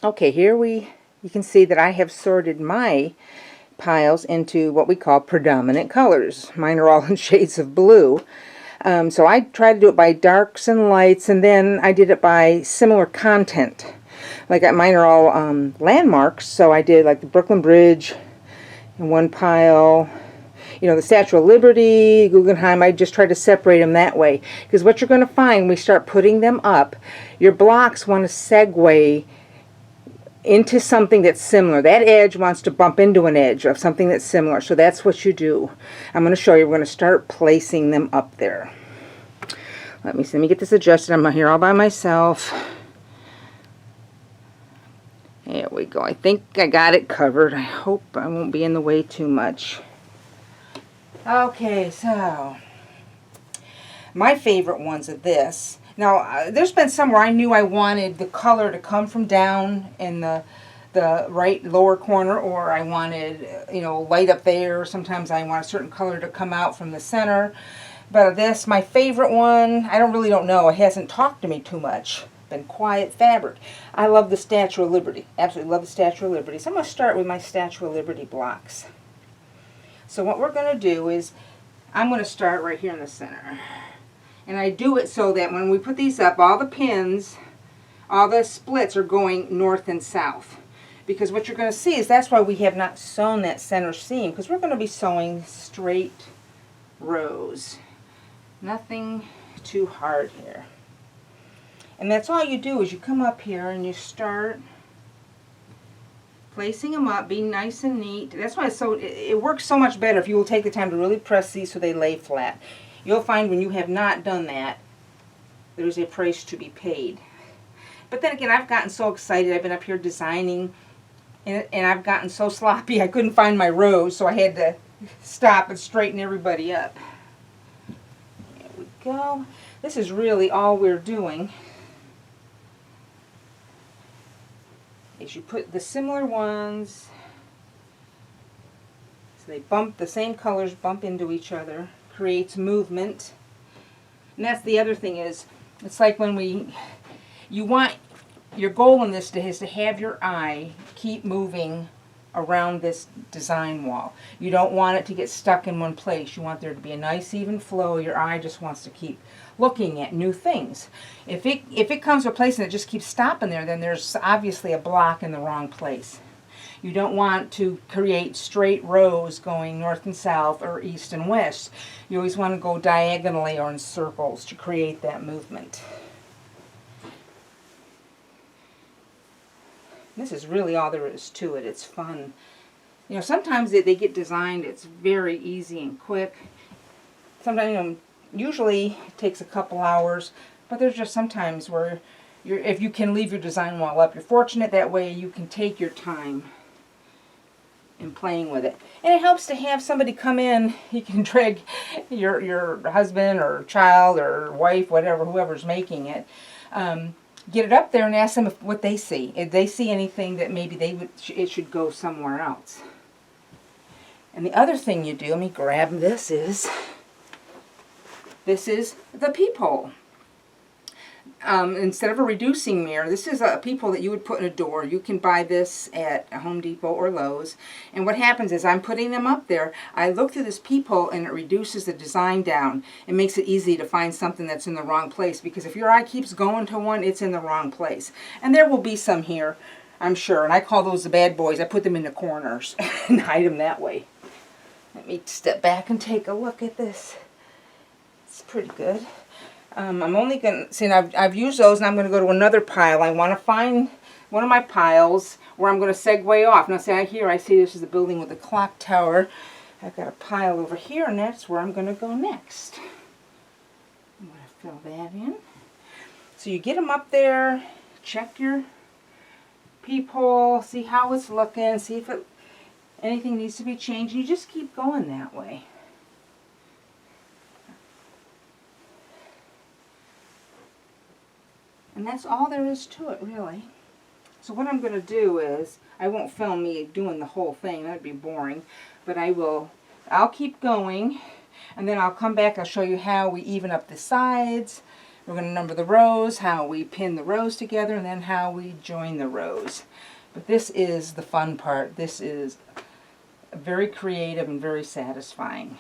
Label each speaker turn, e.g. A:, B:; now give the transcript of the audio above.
A: Okay, you can see that I have sorted my piles into what we call predominant colors. Mine are all in shades of blue. So I try to do it by darks and lights, and then I did it by similar content. Like mine are all landmarks, so I did like the Brooklyn Bridge in one pile. You know, the Statue of Liberty, Guggenheim, I just try to separate them that way. Because what you're going to find when we start putting them up, your blocks want to segue into something that's similar. That edge wants to bump into an edge of something that's similar. So that's what you do. I'm going to show you. We're going to start placing them up there. Let me get this adjusted. I'm here all by myself. There we go. I think I got it covered. I hope I won't be in the way too much. Okay, so my favorite ones are this. Now, there's been some where I knew I wanted the color to come from down in the right lower corner, or I wanted, you know, light up there. Sometimes I want a certain color to come out from the center. But this, my favorite one, I really don't know. It hasn't talked to me too much. Been quiet fabric. I love the Statue of Liberty. Absolutely love the Statue of Liberty. So I'm going to start with my Statue of Liberty blocks. So what we're going to do is, I'm going to start right here in the center. And I do it so that when we put these up, all the pins, all the splits are going north and south. Because what you're going to see is that's why we have not sewn that center seam, because we're going to be sewing straight rows. Nothing too hard here. And that's all you do is you come up here and you start placing them up, being nice and neat. That's why it works so much better if you will take the time to really press these so they lay flat. You'll find when you have not done that, there's a price to be paid. But then again, I've gotten so excited. I've been up here designing, and I've gotten so sloppy I couldn't find my rows, so I had to stop and straighten everybody up. There we go. This is really all we're doing. Is you put the similar ones, so they bump, the same colors bump into each other, creates movement. And that's the other thing is, it's like when you want, your goal in this is to have your eye keep moving around this design wall. You don't want it to get stuck in one place. You want there to be a nice even flow. Your eye just wants to keep looking at new things. If it comes to a place and it just keeps stopping there, then there's obviously a block in the wrong place. You don't want to create straight rows going north and south or east and west. You always want to go diagonally or in circles to create that movement. This is really all there is to it. It's fun. You know, sometimes they get designed, it's very easy and quick. Sometimes, you know, usually it takes a couple hours, but there's just sometimes where if you can leave your design wall up, you're fortunate that way you can take your time in playing with it. And it helps to have somebody come in. You can drag your husband or child or wife, whatever, whoever's making it, get it up there and ask them what they see. If they see anything that maybe it should go somewhere else. And the other thing you do, let me grab this is the peephole. Instead of a reducing mirror, this is a peephole that you would put in a door. You can buy this at Home Depot or Lowe's. And what happens is I'm putting them up there. I look through this peephole and it reduces the design down. It makes it easy to find something that's in the wrong place, because if your eye keeps going to one, it's in the wrong place. And there will be some here, I'm sure. And I call those the bad boys. I put them in the corners and hide them that way. Let me step back and take a look at this. It's pretty good. I'm only going to, see, I've used those, and I'm going to go to another pile. I want to find one of my piles where I'm going to segue off. Now, see, here I see this is the building with the clock tower. I've got a pile over here, and that's where I'm going to go next. I'm going to fill that in. So you get them up there, check your peephole, see how it's looking, see if anything needs to be changed. You just keep going that way. And that's all there is to it, really. So what I'm going to do is, I won't film me doing the whole thing, that'd be boring, but I'll keep going, and then I'll come back, I'll show you how we even up the sides, We're going to number the rows, how we pin the rows together, and then how we join the rows. But this is the fun part. This is very creative and very satisfying.